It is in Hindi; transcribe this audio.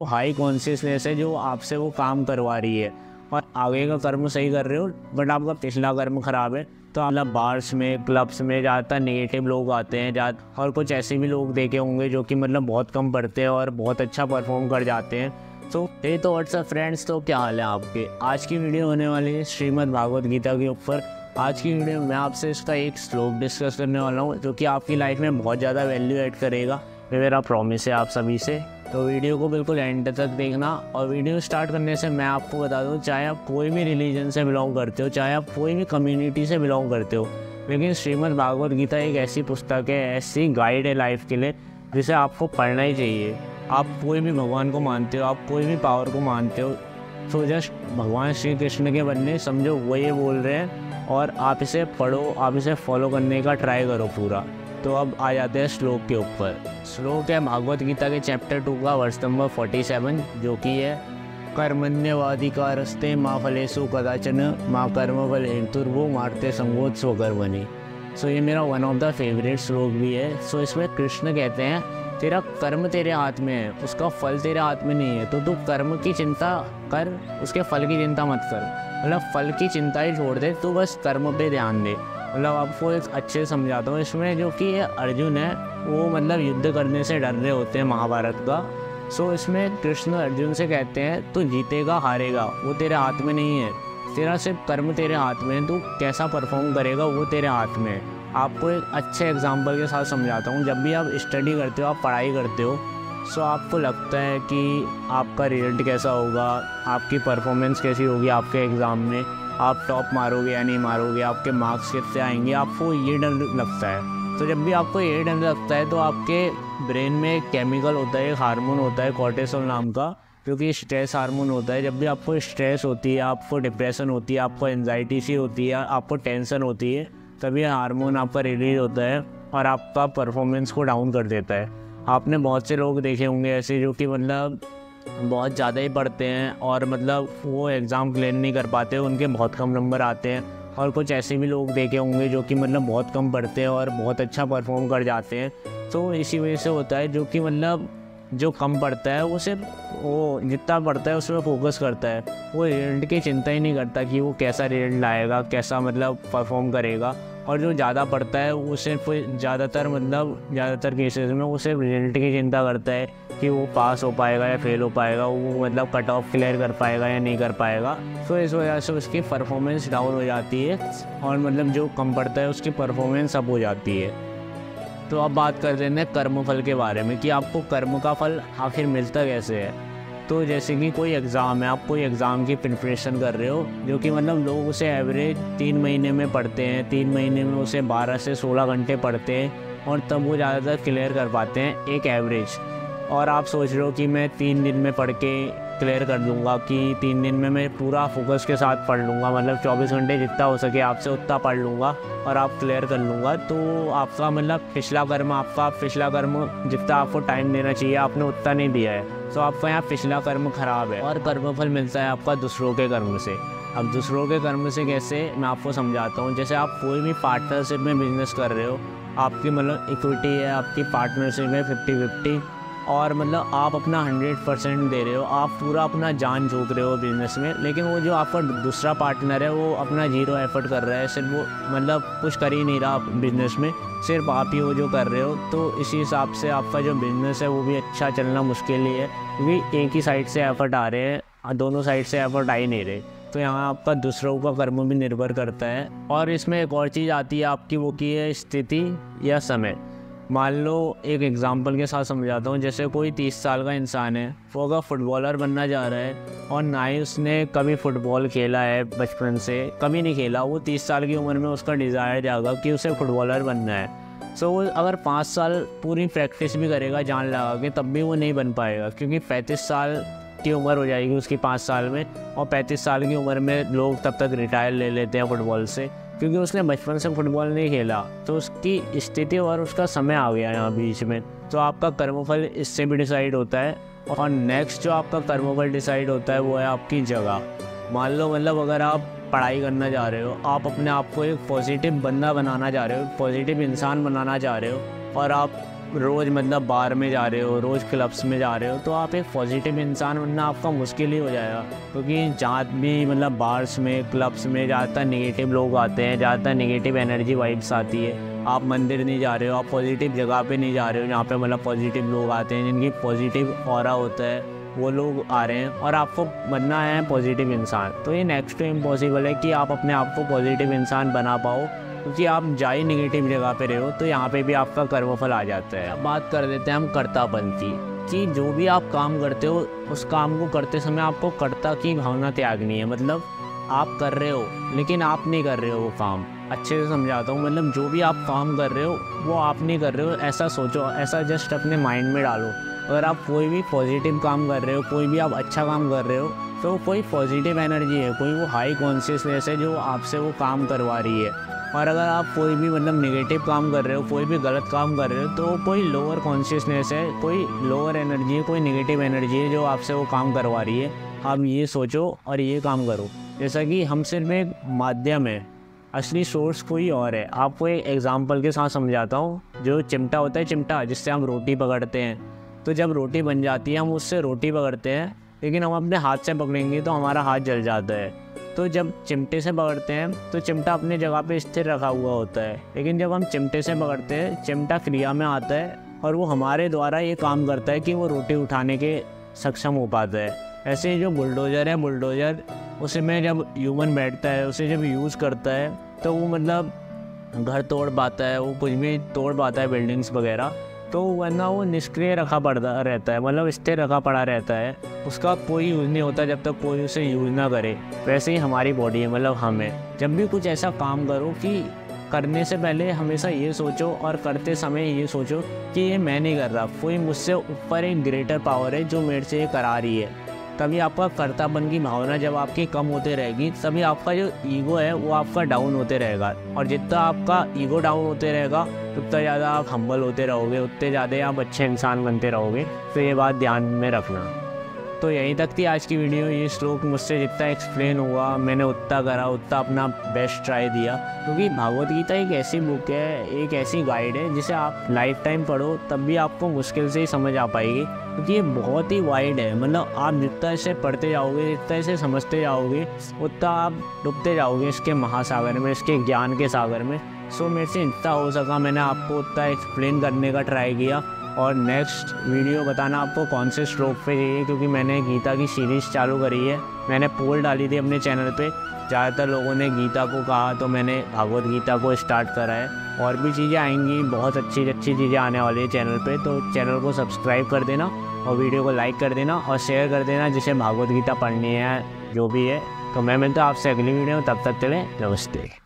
हाई कॉन्शियसनेस है जो आपसे वो काम करवा रही है और आगे का कर्म सही कर रहे हो, बट आपका पिछला कर्म खराब है। तो मतलब बार्स में, क्लब्स में ज़्यादातर नेगेटिव लोग आते हैं ज़्यादा, और कुछ ऐसे भी लोग देखे होंगे जो कि मतलब बहुत कम पढ़ते हैं और बहुत अच्छा परफॉर्म कर जाते हैं। तो व्हाट्सअप फ्रेंड्स, तो क्या हाल है आपके। आज की वीडियो होने वाली है श्रीमद् भागवत गीता के ऊपर। आज की वीडियो में मैं आपसे इसका एक श्लोक डिस्कस करने वाला हूँ जो कि आपकी लाइफ में बहुत ज़्यादा वैल्यू ऐड करेगा। ये मेरा प्रॉमिस है आप सभी से। तो वीडियो को बिल्कुल एंड तक देखना। और वीडियो स्टार्ट करने से मैं आपको बता दूं, चाहे आप कोई भी रिलीजन से बिलोंग करते हो, चाहे आप कोई भी कम्युनिटी से बिलोंग करते हो, लेकिन श्रीमद् भागवत गीता एक ऐसी पुस्तक है, ऐसी गाइड है लाइफ के लिए, जिसे आपको पढ़ना ही चाहिए। आप कोई भी भगवान को मानते हो, आप कोई भी पावर को मानते हो, तो जस्ट भगवान श्री कृष्ण के बनने समझो वो ये बोल रहे हैं और आप इसे पढ़ो, आप इसे फॉलो करने का ट्राई करो पूरा। तो अब आ जाते हैं श्लोक के ऊपर। श्लोक है भागवत गीता के चैप्टर 2 का वर्स नंबर 47, जो कि है कर्मण्यवाधिकारस्ते माँ फलेषु कदाचन माँ कर्म फल हेतुर्भुः मार्ते संगोत स्वकर्मणि। सो ये मेरा वन ऑफ द फेवरेट श्लोक भी है। सो इसमें कृष्ण कहते हैं तेरा कर्म तेरे हाथ में है, उसका फल तेरे हाथ में नहीं है, तो तू कर्म की चिंता कर, उसके फल की चिंता मत कर। मतलब फल की चिंता ही छोड़ दे, तू बस कर्म पे ध्यान दे। मतलब आपको एक अच्छे से समझाता हूँ इसमें, जो कि अर्जुन है वो मतलब युद्ध करने से डर रहे होते हैं महाभारत का। सो इसमें कृष्ण अर्जुन से कहते हैं तू जीतेगा हारेगा वो तेरे हाथ में नहीं है, तेरा सिर्फ कर्म तेरे हाथ में है, तू कैसा परफॉर्म करेगा वो तेरे हाथ में है। आपको एक अच्छे एग्जाम्पल के साथ समझाता हूँ। जब भी आप स्टडी करते हो, आप पढ़ाई करते हो, सो आपको लगता है कि आपका रिजल्ट कैसा होगा, आपकी परफॉर्मेंस कैसी होगी आपके एग्ज़ाम में, आप टॉप मारोगे या नहीं मारोगे, आपके मार्क्स कितने आएंगे, आपको ये डर लगता है। तो जब भी आपको ये डर लगता है तो आपके ब्रेन में एक केमिकल होता है, एक हार्मोन होता है कॉर्टिसोल नाम का, जो कि स्ट्रेस हार्मोन होता है। जब भी आपको स्ट्रेस होती है, आपको डिप्रेशन होती है, आपको एंजाइटी सी होती है, आपको टेंशन होती है, तभी हार्मोन आपका रिलीज होता है और आपका परफॉर्मेंस को डाउन कर देता है। आपने बहुत से लोग देखे होंगे ऐसे जो कि मतलब बहुत ज़्यादा ही पढ़ते हैं और मतलब वो एग्ज़ाम क्लियर नहीं कर पाते, उनके बहुत कम नंबर आते हैं। और कुछ ऐसे भी लोग देखे होंगे जो कि मतलब बहुत कम पढ़ते हैं और बहुत अच्छा परफॉर्म कर जाते हैं। तो इसी वजह से होता है, जो कि मतलब जो कम पढ़ता है वो सिर्फ वो जितना पढ़ता है उसमें फोकस करता है, वो रिजल्ट की चिंता ही नहीं करता कि वो कैसा रिजल्ट लाएगा, कैसा मतलब परफॉर्म करेगा। और जो ज़्यादा पढ़ता है वो सिर्फ ज़्यादातर केसेस में वो सिर्फ रिजल्ट की चिंता करता है कि वो पास हो पाएगा या फेल हो पाएगा, वो मतलब कट ऑफ क्लियर कर पाएगा या नहीं कर पाएगा। तो इस वजह से उसकी परफॉर्मेंस डाउन हो जाती है और मतलब जो कम पढ़ता है उसकी परफॉर्मेंस अप हो जाती है। तो अब बात कर रहे हैं कर्मफल के बारे में कि आपको कर्म का फल आखिर मिलता कैसे है। तो जैसे कि कोई एग्ज़ाम है, आप कोई एग्ज़ाम की प्रिपरेशन कर रहे हो, जो कि मतलब लोग उसे एवरेज 3 महीने में पढ़ते हैं, 3 महीने में उसे 12 से 16 घंटे पढ़ते हैं और तब वो ज़्यादातर क्लियर कर पाते हैं एक एवरेज। और आप सोच रहे हो कि मैं 3 दिन में पढ़ के क्लियर कर दूंगा, कि 3 दिन में मैं पूरा फोकस के साथ पढ़ लूँगा, मतलब 24 घंटे जितना हो सके आपसे उतना पढ़ लूँगा और आप क्लियर कर लूँगा। तो आपका मतलब पिछला कर्म जितना आपको टाइम देना चाहिए आपने उतना नहीं दिया है, तो आपका यहाँ पिछला कर्म खराब है। और कर्मफल मिलता है आपका दूसरों के कर्म से। अब दूसरों के कर्म से कैसे, मैं आपको समझाता हूँ। जैसे आप कोई भी पार्टनरशिप में बिजनेस कर रहे हो, आपकी मतलब इक्विटी है, आपकी पार्टनरशिप है 50-50, और मतलब आप अपना 100% दे रहे हो, आप पूरा अपना जान झोंक रहे हो बिज़नेस में, लेकिन वो जो आपका दूसरा पार्टनर है वो अपना 0 एफर्ट कर रहा है, सिर्फ वो मतलब कुछ कर ही नहीं रहा बिज़नेस में, सिर्फ आप ही वो जो कर रहे हो। तो इसी हिसाब से आपका जो बिज़नेस है वो भी अच्छा चलना मुश्किल ही है, क्योंकि एक ही साइड से एफर्ट आ रहे हैं, दोनों साइड से एफर्ट आ ही नहीं रहे। तो यहाँ आपका दूसरों का कर्म भी निर्भर करता है। और इसमें एक और चीज़ आती है आपकी, वो की है स्थिति या समय। मान लो एक एग्जांपल के साथ समझाता हूँ। जैसे कोई 30 साल का इंसान है, वो अगर फुटबॉलर बनना चाह रहा है और ना ही उसने कभी फुटबॉल खेला है, बचपन से कभी नहीं खेला, वो 30 साल की उम्र में उसका डिज़ायर जागा कि उसे फुटबॉलर बनना है। सो वो अगर 5 साल पूरी प्रैक्टिस भी करेगा जान लगा के, तब भी वो नहीं बन पाएगा, क्योंकि 35 साल की उम्र हो जाएगी उसकी 5 साल में, और 35 साल की उम्र में लोग तब तक रिटायर ले लेते हैं फुटबॉल से, क्योंकि उसने बचपन से फुटबॉल नहीं खेला। तो उसकी स्थिति और उसका समय आ गया यहाँ बीच में। तो आपका कर्मफल इससे भी डिसाइड होता है। और नेक्स्ट जो आपका कर्मफल डिसाइड होता है वो है आपकी जगह। मान लो मतलब अगर आप पढ़ाई करना चाह रहे हो, आप अपने आप को एक पॉजिटिव बंदा बनाना चाह रहे हो, पॉजिटिव इंसान बनाना चाह रहे हो, और आप रोज़ मतलब बार में जा रहे हो, रोज़ क्लब्स में जा रहे हो, तो आप एक पॉजिटिव इंसान बनना आपका मुश्किल ही हो जाएगा। क्योंकि जहाँ भी मतलब बार्स में, क्लब्स में ज़्यादातर नेगेटिव लोग आते हैं, ज़्यादातर नेगेटिव एनर्जी वाइब्स आती है। आप मंदिर नहीं जा रहे हो, आप पॉजिटिव जगह पे नहीं जा रहे हो जहाँ पे मतलब पॉजिटिव लोग आते हैं, जिनकी पॉजिटिव ऑरा होता है, वो लोग आ रहे हैं और आपको बनना है पॉजिटिव इंसान। तो ये नेक्स्ट टू इम्पॉसिबल है कि आप अपने आप को पॉजिटिव इंसान बना पाओ, क्योंकि आप जा ही नेगेटिव जगह पे रहे हो तो यहाँ पे भी आपका कर्मफल आ जाता है। अब बात कर देते हैं हम कर्तापन की, कि जो भी आप काम करते हो उस काम को करते समय आपको कर्ता की भावना त्यागनी है। मतलब आप कर रहे हो लेकिन आप नहीं कर रहे हो वो काम। अच्छे से समझाता हूँ, मतलब जो भी आप काम कर रहे हो वो आप नहीं कर रहे हो, ऐसा सोचो, ऐसा जस्ट अपने माइंड में डालो। अगर आप कोई भी पॉजिटिव काम कर रहे हो, कोई भी आप अच्छा काम कर रहे हो, तो कोई पॉजिटिव एनर्जी है, कोई वो हाई कॉन्शियसनेस है जो आपसे वो काम करवा रही है। और अगर आप कोई भी मतलब नेगेटिव काम कर रहे हो, कोई भी गलत काम कर रहे हो, तो कोई लोअर कॉन्शियसनेस है, कोई लोअर एनर्जी है, कोई नेगेटिव एनर्जी है जो आपसे वो काम करवा रही है। आप ये सोचो और ये काम करो। जैसा कि हम सिर्फ एक माध्यम है, असली सोर्स कोई और है। आपको एक एग्जांपल के साथ समझाता हूँ। जो चिमटा होता है, चिमटा जिससे हम रोटी पकड़ते हैं, तो जब रोटी बन जाती है हम उससे रोटी पकड़ते हैं, लेकिन हम अपने हाथ से पकड़ेंगे तो हमारा हाथ जल जाता है। तो जब चिमटे से पकड़ते हैं तो चिमटा अपनी जगह पे स्थिर रखा हुआ होता है, लेकिन जब हम चिमटे से पकड़ते हैं चिमटा क्रिया में आता है और वो हमारे द्वारा ये काम करता है कि वो रोटी उठाने के सक्षम हो पाता है। ऐसे ही जो बुलडोज़र है, बुलडोज़र उसमें जब ह्यूमन बैठता है, उसे जब यूज़ करता है तो वो मतलब घर तोड़ पाता है, वो कुछ भी तोड़ पाता है, बिल्डिंग्स वगैरह। तो वरना वो निष्क्रिय रखा पड़ता रहता है, मतलब स्थिर रखा पड़ा रहता है, उसका कोई यूज़ नहीं होता जब तक कोई उसे यूज़ ना करे। वैसे ही हमारी बॉडी है, मतलब हमें जब भी कुछ ऐसा काम करो कि करने से पहले हमेशा ये सोचो और करते समय ये सोचो कि ये मैं नहीं कर रहा, कोई मुझसे ऊपर एक ग्रेटर पावर है जो मेरे से ये करा रही है। तभी आपका कर्तापन की भावना जब आपकी कम होते रहेगी, तभी आपका जो ईगो है वो आपका डाउन होते रहेगा। और जितना आपका ईगो डाउन होते रहेगा उतना ज़्यादा आप हम्बल होते रहोगे, उतने ज़्यादा आप अच्छे इंसान बनते रहोगे। तो ये बात ध्यान में रखना। तो यहीं तक थी आज की वीडियो। ये श्लोक मुझसे जितना एक्सप्लेन हुआ मैंने उतना करा, उतना अपना बेस्ट ट्राई दिया। क्योंकि भागवत गीता एक ऐसी बुक है, एक ऐसी गाइड है जिसे आप लाइफ टाइम पढ़ो तब भी आपको मुश्किल से ही समझ आ पाएगी, क्योंकि ये बहुत ही वाइड है। मतलब आप जितना इसे पढ़ते जाओगे, जितना इसे समझते जाओगे, उतना आप डूबते जाओगे इसके महासागर में, इसके ज्ञान के सागर में। सो मेरे से जितना हो सका मैंने आपको उतना एक्सप्लेन करने का ट्राई किया। और नेक्स्ट वीडियो बताना आपको कौन से श्लोक पे चाहिए, क्योंकि मैंने गीता की सीरीज़ चालू करी है। मैंने पोल डाली थी अपने चैनल पे, ज़्यादातर लोगों ने गीता को कहा तो मैंने भागवत गीता को स्टार्ट करा है। और भी चीज़ें आएंगी, बहुत अच्छी अच्छी चीज़ें आने वाली है चैनल पे। तो चैनल को सब्सक्राइब कर देना और वीडियो को लाइक कर देना और शेयर कर देना जिसे भागवत गीता पढ़नी है, जो भी है। तो मैं मिलता हूँ आपसे अगली वीडियो में, तब तक चले नमस्ते।